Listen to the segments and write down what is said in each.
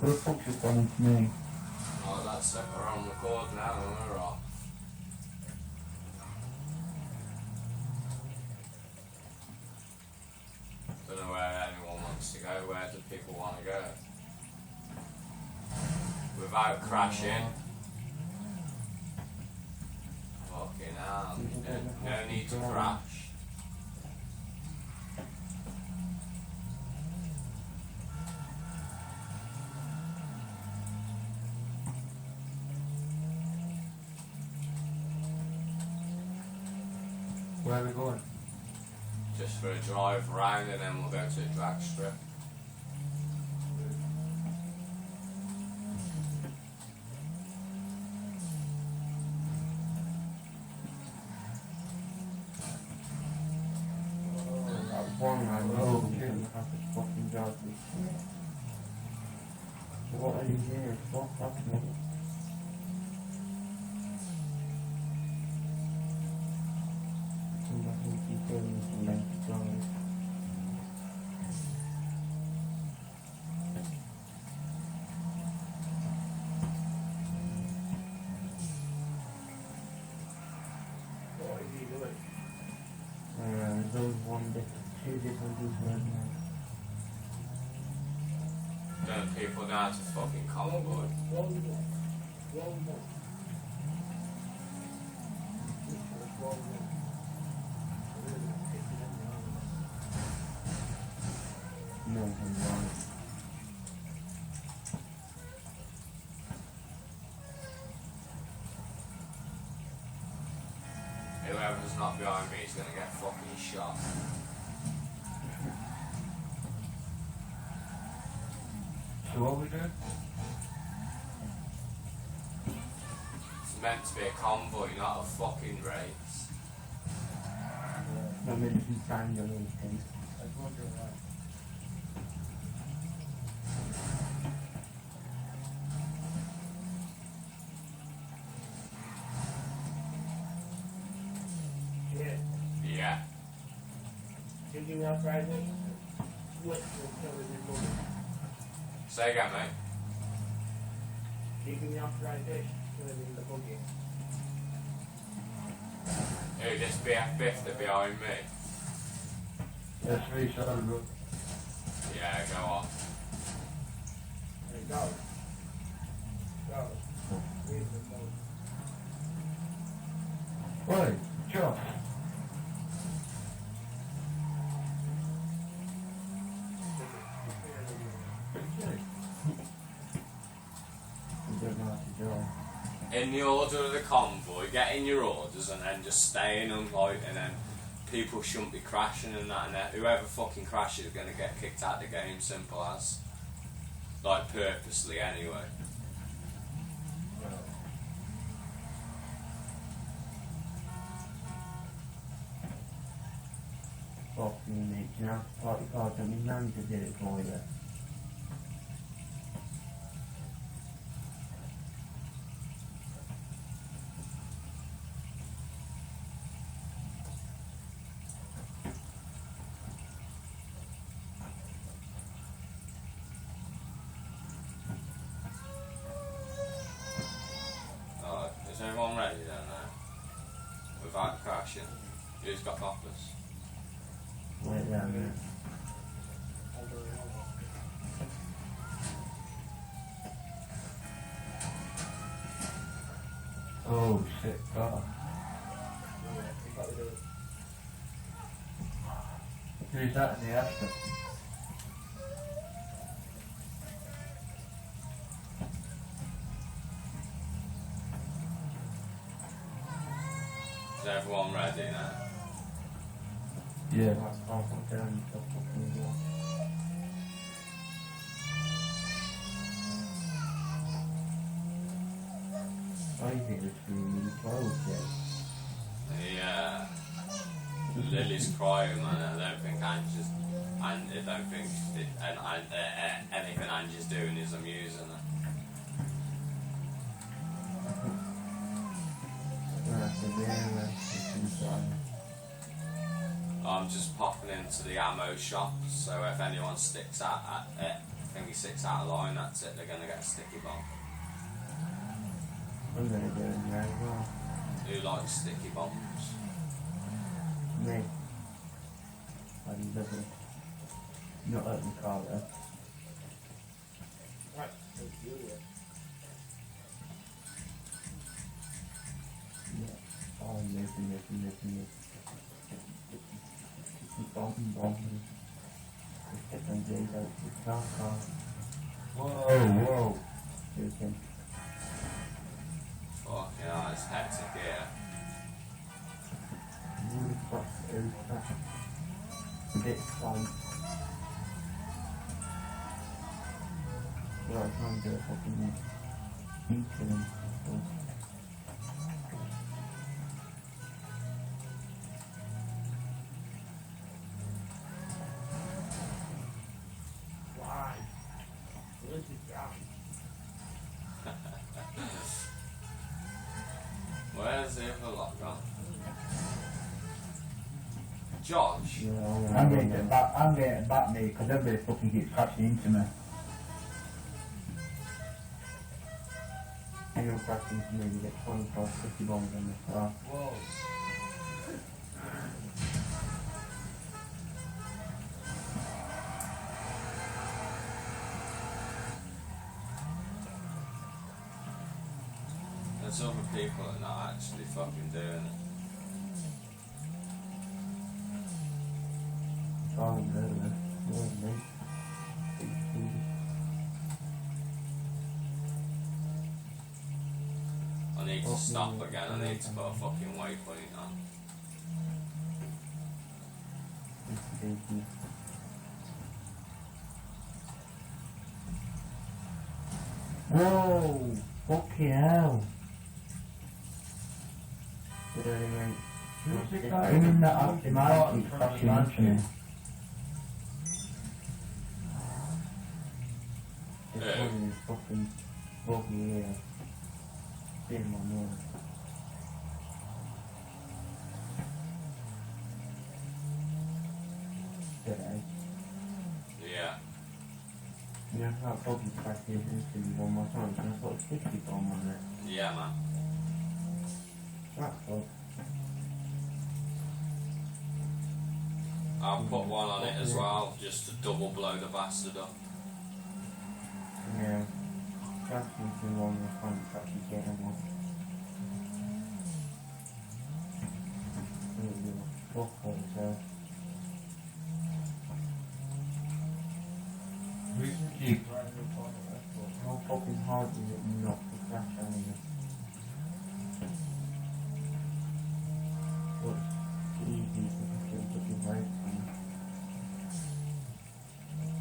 What the fuck's it done to me? Oh, that's it. We're on record now, and we're off. Don't know where anyone wants to go. Where do people want to go? Without crashing. Fucking hell. No need to crash. Where are we going? Just for a drive around and then we'll go to a drag strip. That one I know didn't have to fucking drive me. What are you doing? What's happening? Come back and keep going from length to drive. Those two different people right now. Don't people know how to fucking convoy? No, I'm wrong. Whoever's not behind me is gonna get fucking shot. So what we doing? It's meant to be a convoy, not a fucking race. No, maybe some time on those things. Yeah. Taking me out Friday? What will cover this moment? Say again, mate. Taking me out Friday? Killing in the buggy. Who, this BF50 behind me? That's very solid, bro. Yeah, go off. Hey, go. Go. Leave the boat. Oi, Josh. In the order of the convoy, get in your orders and then just stay in unlight and then people shouldn't be crashing and that, and then whoever fucking crashes is going to get kicked out of the game, simple as. Like, purposely anyway. Fucking mate, you know, party cards and my nan just did it for you. Alright, is everyone ready then now? Without crashing. Who's got poppers? Wait down there. Oh shit, God. Who's that in the after? Is everyone ready now? Yeah, that's half down the fucking wall. I think it's really close, yeah. Yeah. Lily's crying, man. I don't think Angie's. I don't think anything Angie's doing is amusing her. inside. I'm just popping into the ammo shop, so if anyone sticks at think he sits out of line, that's it, they're going to get a sticky bomb. I'm gonna do it now as well. Who likes sticky bombs? Me. I love it. Not at the car though. Right, let's do it. Yeah. Oh, living. Bomb. Get them days out the car. Whoa. Joking. Fucking hell, it's hectic here. Really fast over. A bit fun. Well, I can't do a fucking beating and stuff. Why? Where's the job? Where's the other lot gone? Josh? Yeah, I'm getting it back me because everybody fucking keeps crashing into me. Anyone crashing to me, you get 25, 50 bombs on the car. Whoa. There's other people that are not actually fucking doing it. Oh, no. I need to stop again, I need to put a fucking waypoint on. Whoa! Fucking hell! Did anyone... Even that aftermath keeps crashing into me. It's Yeah. one is fucking buggy here. Damn, I know. Today. Yeah. You know how buggy practice into me one more time, and I put a sticky bomb on it. Yeah, man. That's good. I'll put one on it as well, just to double blow the bastard up. Yeah. That's into one more time to actually get him off. Fuck yourself. How fucking hard is it not to crash on you? Well, it's easy to fucking put your brakes on.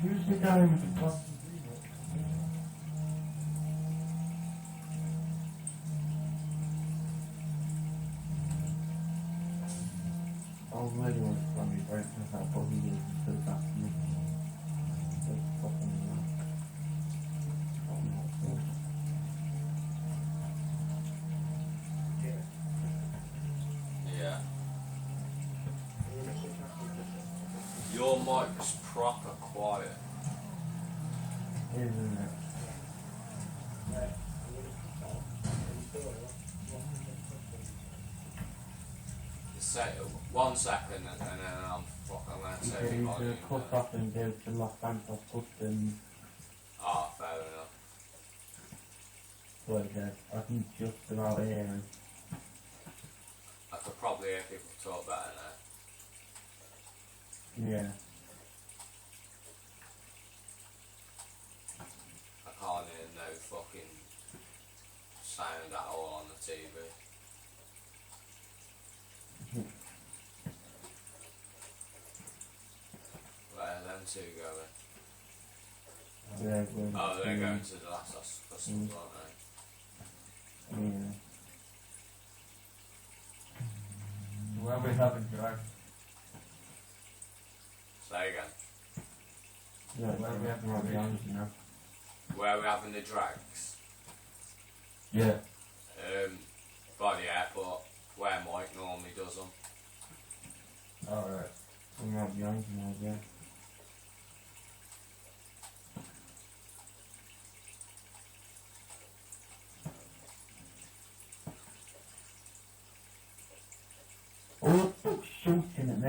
Who's the guy with the fucking I really want to slam your brakes on how buggy it is to the back of me. That's fucking Yeah. Your mic's proper quiet. Isn't it? Say, 1 second and then I'm going to You say could the either volume. cut off and go to Los Santos Customs, Ah, fair enough. but I think just about here. And I could probably hear people talk better now. yeah, I can't hear no fucking sound at all on the TV. Where are them two going? they're going Oh, they're to, going to the last customs, aren't they? yeah. Where we having drive? Say again. Yeah, Where we have right to behind you now. Where are we having the drags? Yeah. By the airport, where Mike normally does them. Alright. I'm right behind you now, yeah.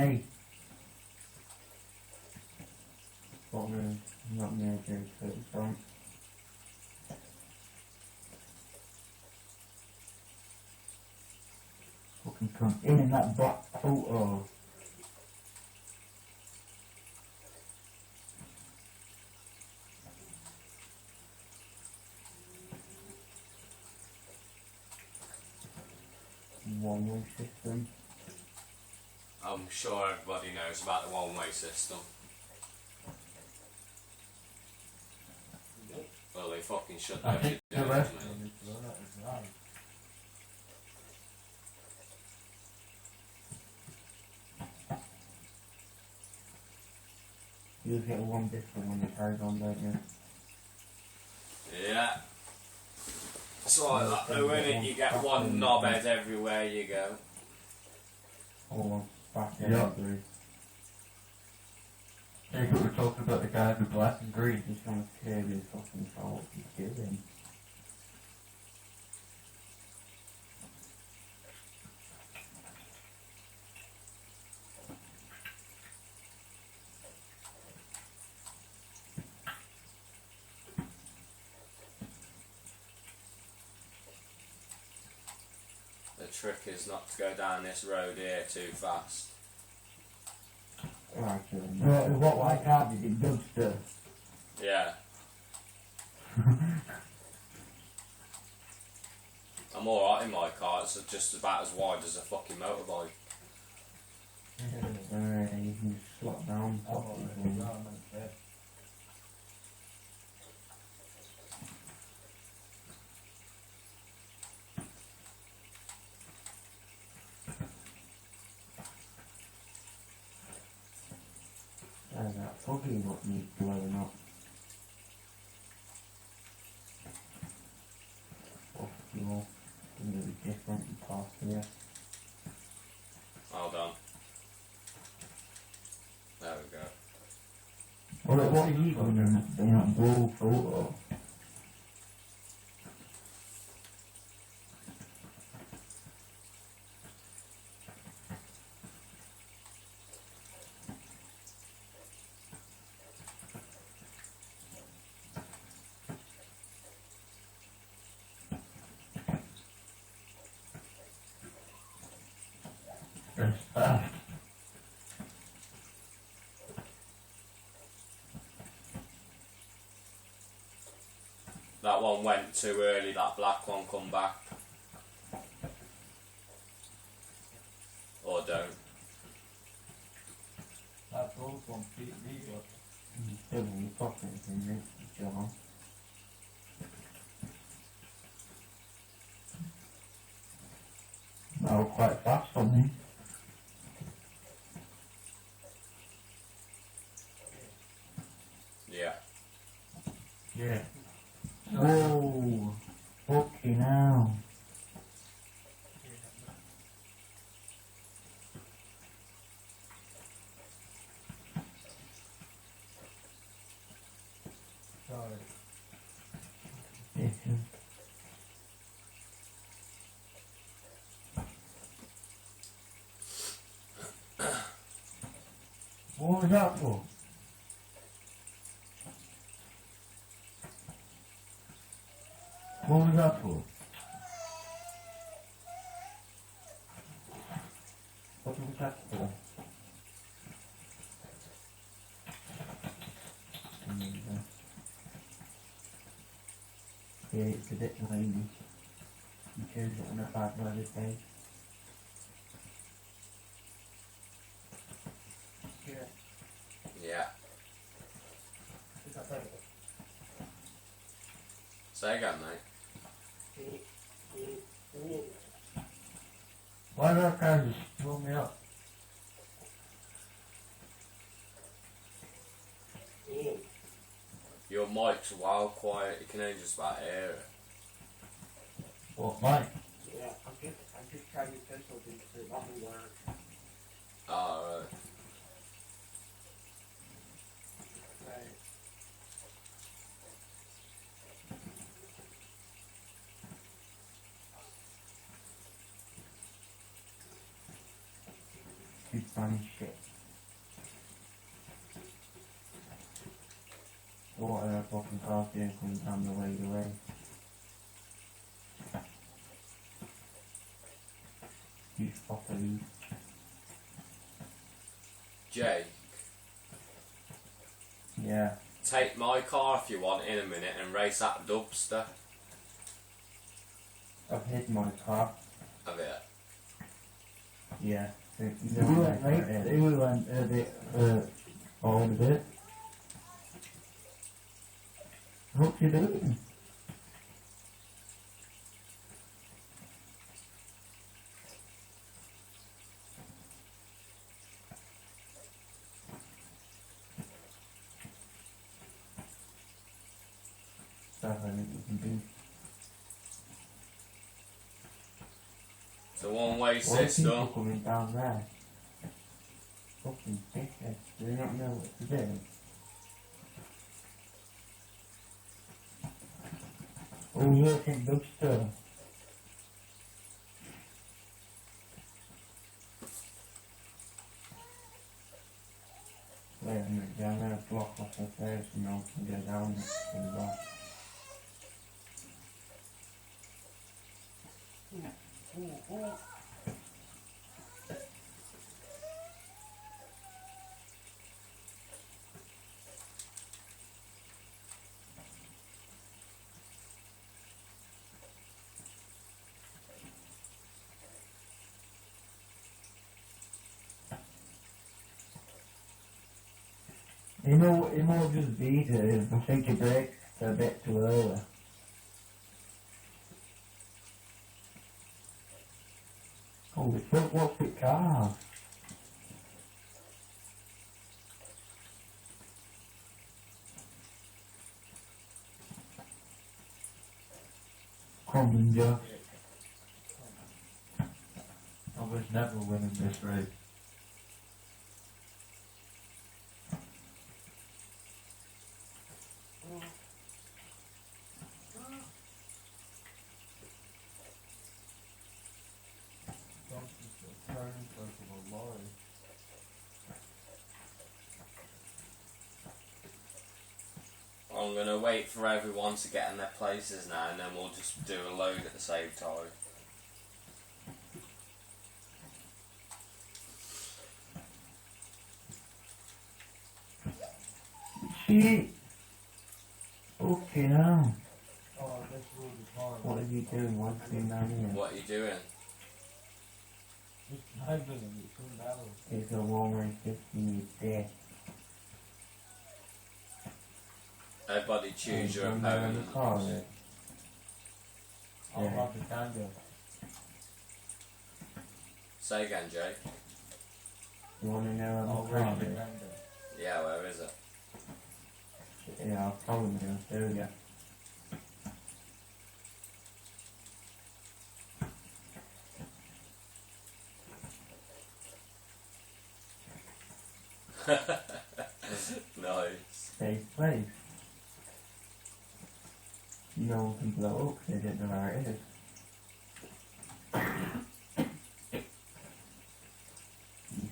me. What really? Not me doing to the front. Fucking come in that black photo. One-way system. I'm sure everybody knows about the one-way system. Nope. Well, they fucking should I know think if you the do it, rest mate. of it is right. You get one different when it carries on, don't you? Yeah. So like that though, innit? You get one knobhead everywhere you go. Or back Yeah. every. Hey, but we're talking about the guy with black and green. He's trying to clear his fucking fault. He's giving. The trick is not to go down this road here too fast. Actually, No, what like I did in Dubster. Yeah. I'm alright in my car, it's just about as wide as a fucking motorbike. you can just slot down. fucking that foggy what needs blowing up. Off your, going to be different and past here. Hold on. There we go. Well, what are you going to do? Not blow photo. That one went too early, that black one come back. Or don't. That goes on TV. Still in your pockets in this, John. That was quite fast for me. Yeah. Yeah. Whoa. Fucking hell. Sorry. This is What was that for? What was that for? what was that for? Yeah, it's a bit lazy. You chose it on a bad weather day. Yeah. Yeah. Is that better? Say again, mate. Why did that guy just blow me up? Your mic's wild quiet, you can only just about hear it. What, Mike? Yeah, I'm just trying to say something to it doesn't work. Oh, right. Right. Stupid Spanish shit. What a fucking car doing coming down the way. You fucking. Jake, Yeah. take my car if you want in a minute and race that dubster. I've hid my car. Have it. Yeah. So you We know went where right, it we is. went a bit, forward a bit. What you doing? Stuff I think you can do. It's a one-way Why are system. people coming down there? Fucking dickheads. Do they not know what to do? Oh, yeah, I think Dubster. Wait a minute, down there, block off the stairs and no one can go down it as well. It might just be that I think your brakes are a bit too early. Holy fuck, what's the car? Come on, Josh. I was never winning this race. I'm gonna wait for everyone to get in their places now, and then we'll just do a load at the same time. Shit. Okay now. Oh, this road is hard. What are you doing? What's going down here? What are you doing? Just driving and it's soon down. It's a one-way system, you dick. Everybody choose your You're in the opponent. car, right? I'll Yeah. have the tango. Say again, Jay. You want to know I'll I'm the race car, the right? tango. Yeah, where is it? Yeah, I'll follow you. There we go. Nice. Safe place. No one can blow up 'cause they didn't know where it is.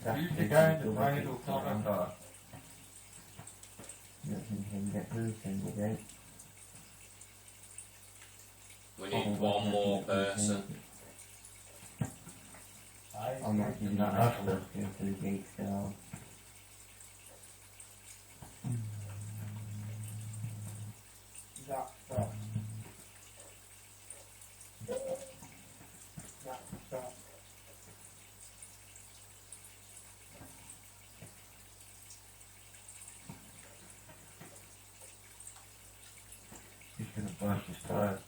Who's the guy in the bridal car? Nothing can get through single day. We need one more person. I'm not even that after go to the gate still. Stop, stop. Stop, stop. He's gonna burst his tires.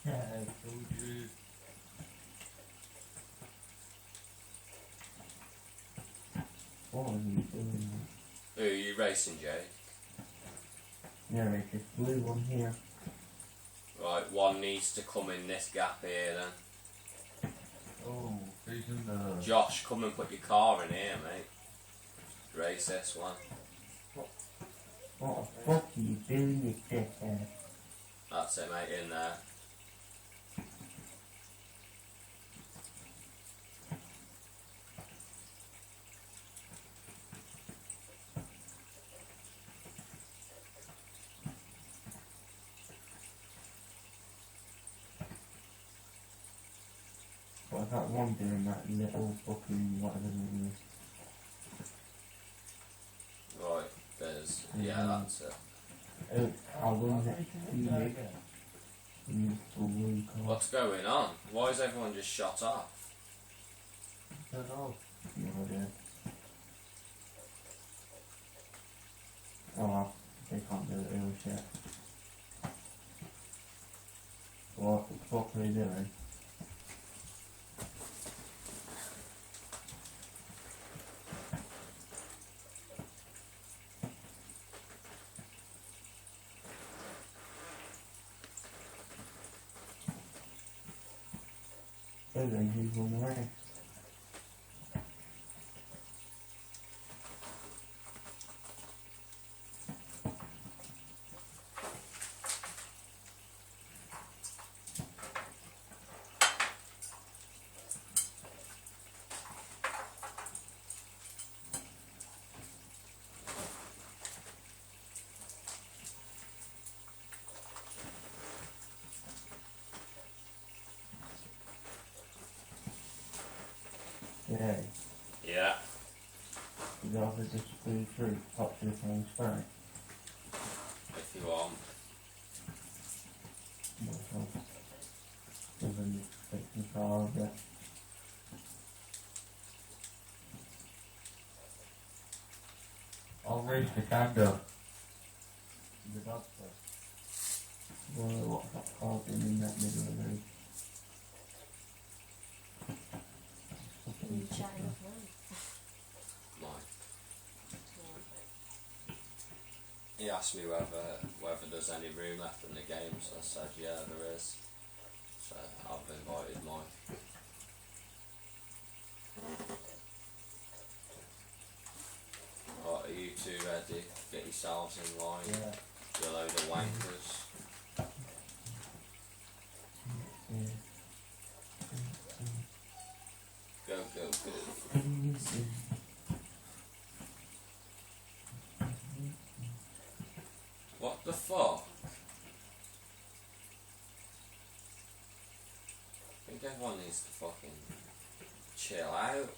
Yeah, I told you. What are you doing? Who are you racing, Jay? Yeah, there's this blue one here. Right, one needs to come in this gap here then. Oh, he's in the... Josh, come and put your car in here, mate. Race this one. What the fuck are you doing, you dickhead? That's it, mate, in there. But that one doing that little fucking whatever it Right, there's... Yeah, that's it. is. I won next to you. You blue card. What's going on? Why is everyone just shut off? I don't know. No idea. Oh well, they can't do it real shit. What the fuck are they doing? There's people in the way. Yeah, Yeah. the offer just flew through, top to the same spot. If you want. Doesn't take control of it. I'll raise the candle. The dog's first. Well, what's that called in that middle of the room? You chatting with Mike? Mike. He asked me whether there's any room left in the game, so I said yeah, there is. So I've invited Mike. Right, are you two ready? Get yourselves in line. Yeah. You load of wankers. Yeah. Go, go, go. What the fuck? I think everyone needs to fucking chill out.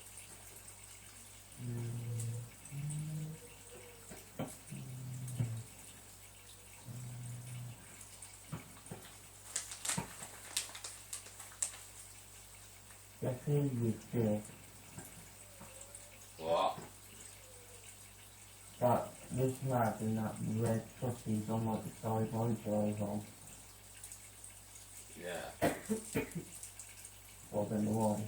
Guess who you get? What? That this lad in that red trucky's on like the side my drive on. Yeah. Well then the one.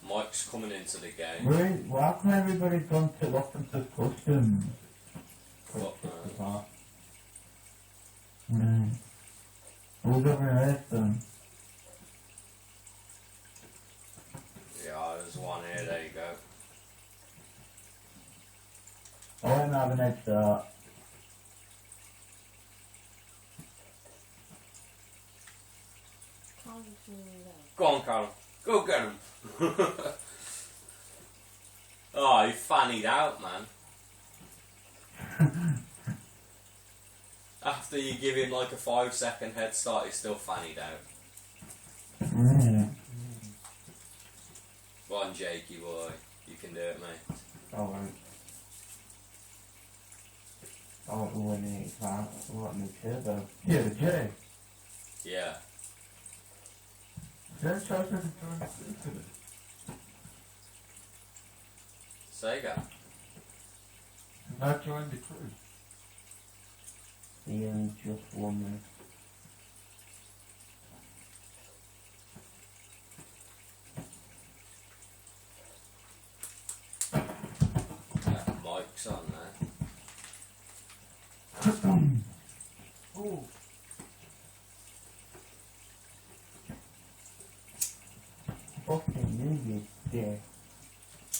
Mike's coming into the game. Wait, why can everybody gone to welcome to customs? What, Who's over there then? Yeah, there's one here, there you go. I won't have an head start. Carl is doing that. Go on, Carl. Go get him. Oh, he fannied out, man. After you give him like a 5-second head start, he's still fannied out. Go on, Jakey boy. You can do it, mate. I won't. I won't win it, I want me turbo. Yeah, the J. Yeah. Then try to join the crew. Sega. I joined the crew. He owns just one there. Yeah, Mike's on there. Oh. Fucking knew you, yeah.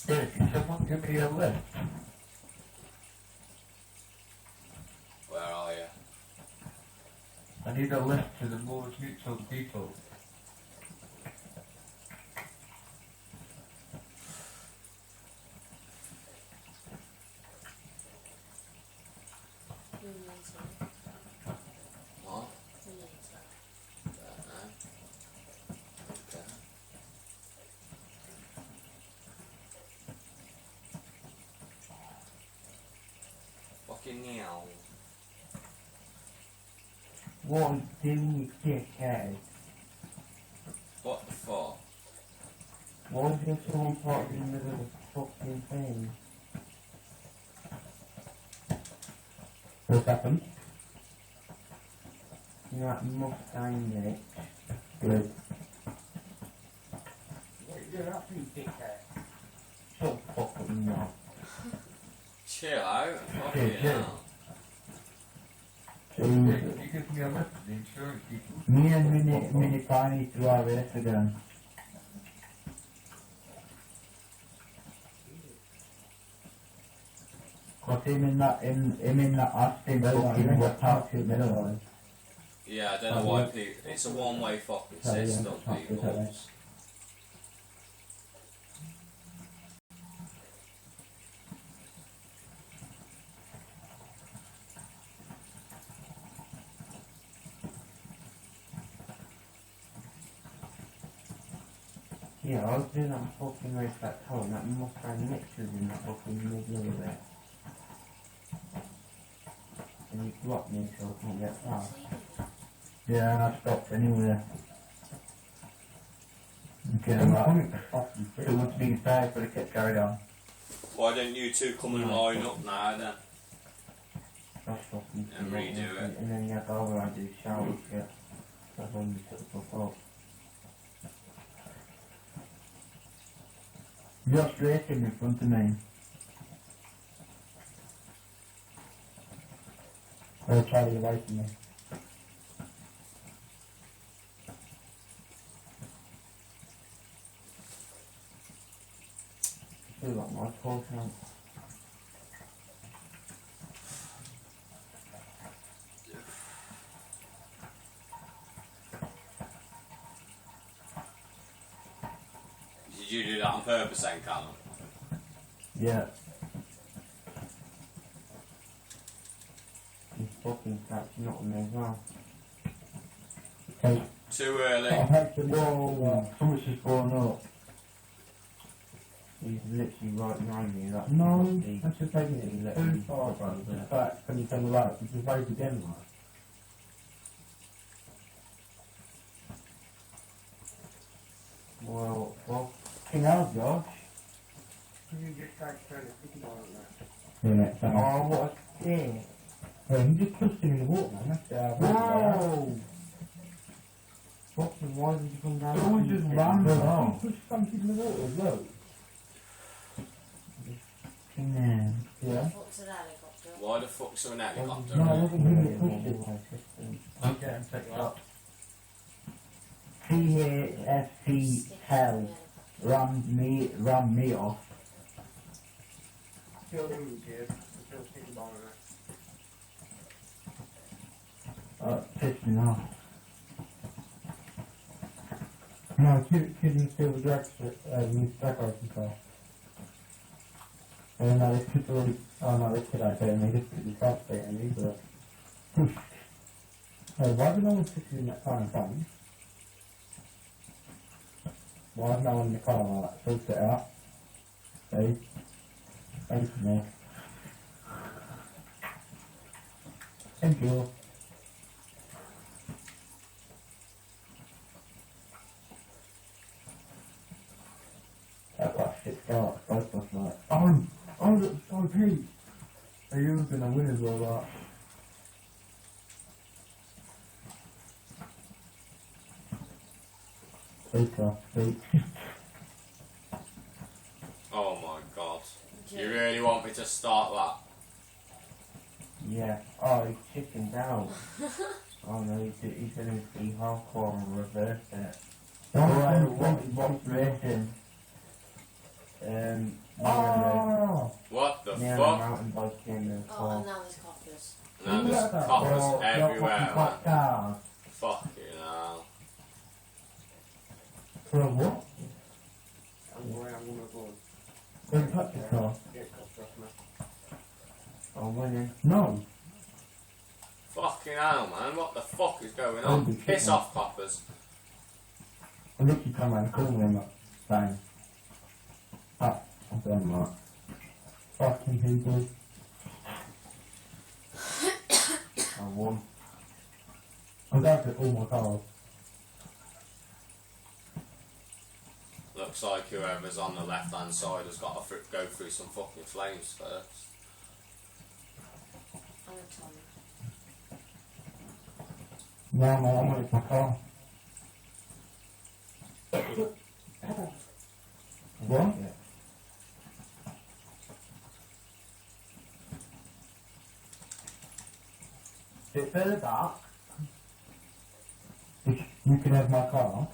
Hey, can someone give me a lift? I need a list to the most neutral people. Who needs it? What? Who needs that? Don't know. Okay. Fucking meow. What do you dickhead? What the fuck? Why is there someone parked in the middle of the fucking thing? What's happened? You that Mustang in it. Good. You're up, you dickhead. Shut the fuck up now. Chill out. Fucking Chill, chill. hell. So, You give me a list of the insurance people. me and Mini Pie need to have this again. Cause him in that Aston fucking was parked in the middle. Yeah, I don't know why people. It's a one-way fucking Oh, yeah, system, fuck people. it, Yeah, I was doing that fucking race back home, that Mustang mixers in that fucking middle of it. And he blocked me so I can't get past. Yeah, and I stopped anyway. Okay, I'm like, it wants to be inside, but it kept carried on. Why don't you two come and line up now then? That's fucking And redo it. And then you have to override these showers, yeah. That's when you shut the fuck up. You're straight in front of me. They're trying to get away from me. I feel like my fault now. Did you do that on purpose then, Callum? Yeah. He's fucking catching up with me as well. Hey, Too early. I've had to whoa, so much is going up. He's literally right behind me. Like, No, he- that's just taking he it let too me far, fuck brother. with In it. fact, when you turn the lights, you just wave again, like. Well, fucking hell, Josh. You just tried to turn the sticky ball on that. Yeah, next time. Oh, what a dick. Hey, you just pushed him in the water, man. That's Whoa! Fucking why did you come down? Someone just ran the along. Push something in the water as well. Man. Yeah. What's an helicopter? Why the fuck's there an helicopter? No, it wasn't him that pushed it. Okay, I'm taking up. TASC hell ran me off. Still him, kid. Still sticky ball on that. Pissed me off. No, couldn't steal the drag race and stuff. And no, they could already, oh no, they could out there and they just put the truck there and these are, hey, why did no one sit in that car in front? Why is no one in the car like that? Filter it out. See? Thank you, mate. Thank you. That was shit start, both of us like, oh, Pete. Are you gonna win as well, like? Pete. Oh my god. You really want me to start that? Yeah. Oh, he's chickened out. Oh no, he's gonna be hardcore and reverse it. Alright, what's racing? Oh! What the near the fuck? mountain bike in the Oh, car. and now there's coppers. No, there's coppers everywhere, man. Down. Fucking hell. For a what? I'm gonna go Don't touch the car. get coppers off me. I'm winning. No. Fucking hell, man. What the fuck is going Holy on? shit, Piss man. off, coppers. I literally come around the corner and like, bang. Ah, I've done that. Fucking people. I won. I'm down to all my cars. Looks like whoever's on the left hand side has got to go through some fucking flames first. I'm a Tommy. No, no, I'm with my car. What? Yeah. Is it further dark? If you can have my car.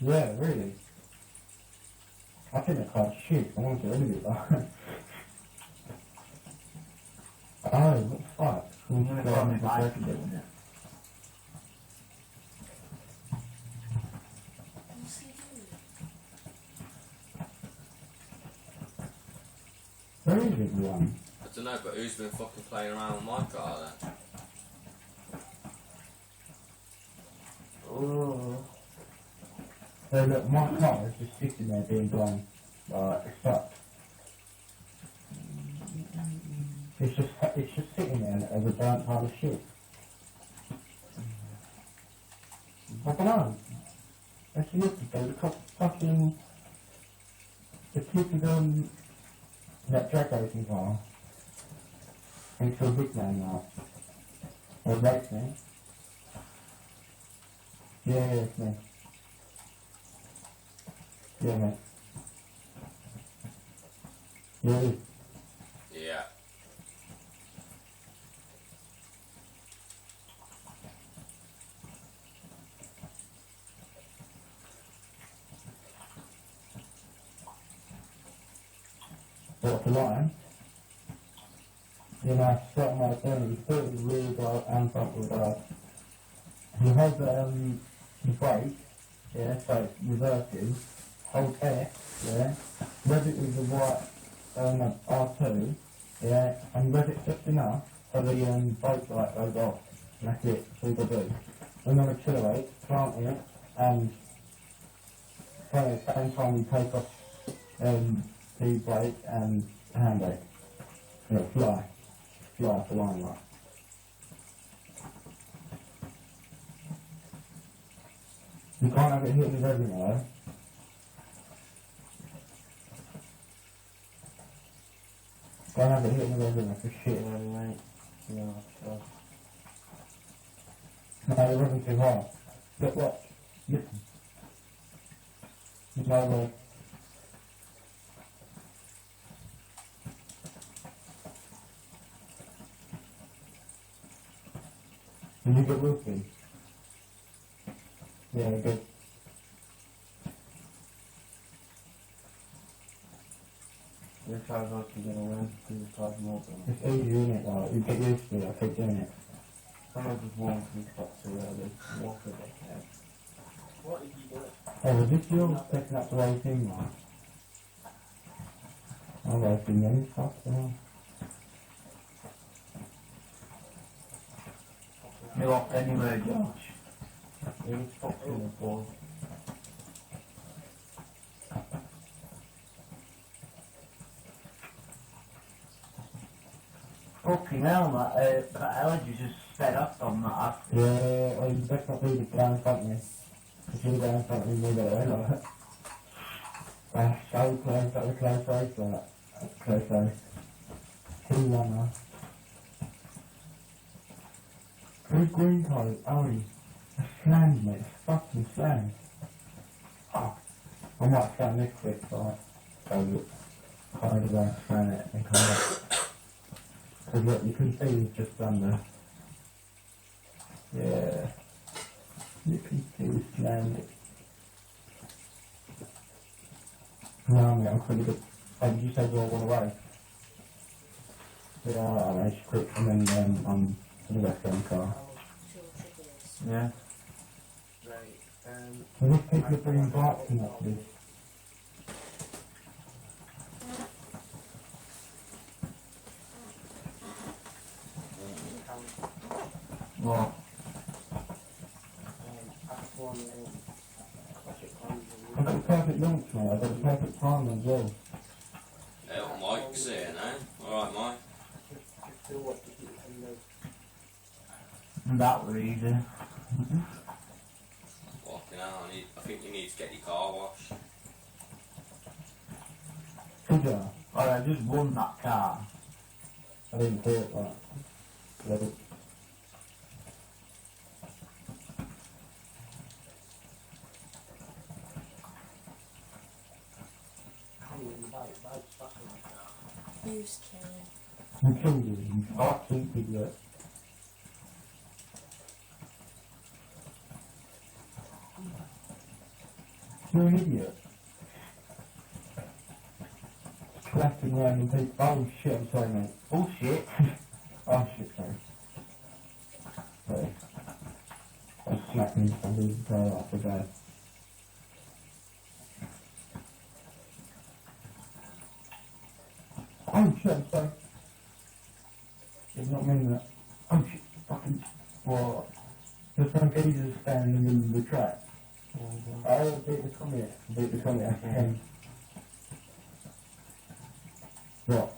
Yeah, really. I think the car's shit. I want to get rid of it though. Oh, what the fuck? I'm gonna go on the bike a bit. What's he doing? Where is everyone? I don't know, but who's been fucking playing around with my car then? Oh. So look, my car is just sitting there being blown. It's stuck. It's just sitting there as a burnt pile of shit. I don't know. That's yesterday, the fucking... The kid with that track racing car. Into a big man now. Or race man. Yeah, it's me. Yeah, mate. Yeah, it is. Yeah. What, for Lion? You know, set my phone, you put it in the rear guard and front wheel drive. You hold the brake, yeah, so it's reversing, hold F, yeah, rev it with the right R2, yeah, and rev it just enough so the brake light goes off. And that's it, that's all you got to do. And then accelerate, plant it, and at the same time you take off the brake and handbrake. And it'll fly off the line like. You can't have it hitting with everything though. Can't have it hitting with everything for shit. Yeah, mate. Yeah, so. No, you're running too hard. Look what? Listen. There's no way. Did you get Wilson? Yeah, good. Your car's actually gonna win because your car's more than It's easy, isn't it? Like, you get used to it, I keep doing it. Someone just walks and stops too early. Walk a bit, yeah. What did you do? Oh, was this yours taking up the whole thing, like? Oh, well, it's been really fucked, yeah. You're off anywhere, Josh. You're fucking the ball. Fucking hell, that allergy just sped up on that. Yeah, well, you best not leave it down in front of me. If you go in front of me, move it away, like. That's so close, that was close race, like. That's close race. 2-1 now. Who's green card? Oh, it's slammed, mate. It's fucking slammed. Oh, I might slam this quick, right? So look, hard away, slam it, and come back. Because look, you can see he's just done the... Yeah. Literally two slammed it. No, mate, I'm pretty good. Oh, did you say you all went away? But I managed to quit and then I'm to the rest of the car. I'll sure check it is. Yeah. Right. So these people are bringing bikes and that, please. What? Ask one classic cars. I've got the perfect launch, mate. I've got the perfect time as well. Little Mike's here now. Alright, Mike. Just do what you can do. That was easy. Walking out, I think you need to get your car washed. Good job. Oh, I just won that car. I didn't do it right. Let it. Bike's fucking like that. Use can. You killed you, you fucking idiot. You're an idiot. Clapping random people. Oh shit, I'm sorry, mate. Bullshit. Oh shit, sorry. Sorry. I was smacking somebody's tail off the bed. Oh shit, I'm sorry. Did not mean that. Oh shit, fucking. What? There's some geezers standing in the middle of the track. Oh, beat the comet. Beat the comet after him. What?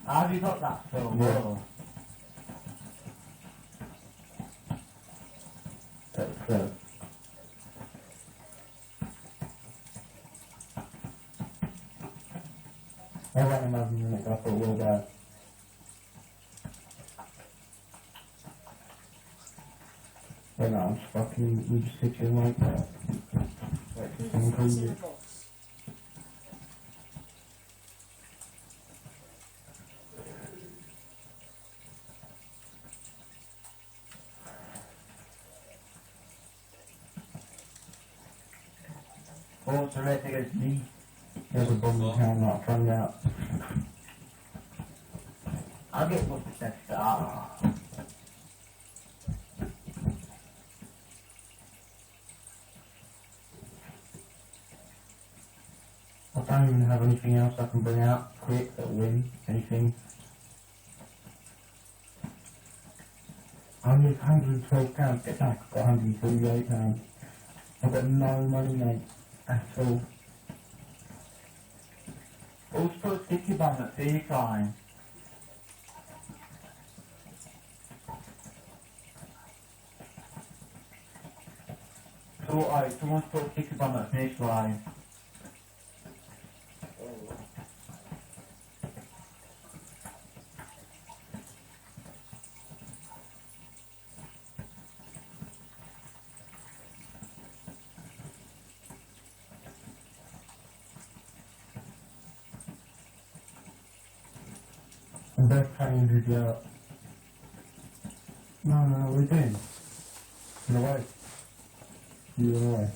How have you got that so well? That's good. I ran him over a minute, I thought, well, bad. But no, I'm just fucking, we just sit here and like that. Wait for someone to What's call in you. the box? Oh, so ready against me. There's a bomb in town, like, found out. I'll get what the next star. I don't even have anything else I can bring out quick that'll win anything. I need £112 get back, I've got £148. I've got no money, mate, at all. Also put a sticky bomb at 3 times. So, alright, someone's put a sticky bomb at finish line. And they're playing video. No, we're doing. In a way. You in a way.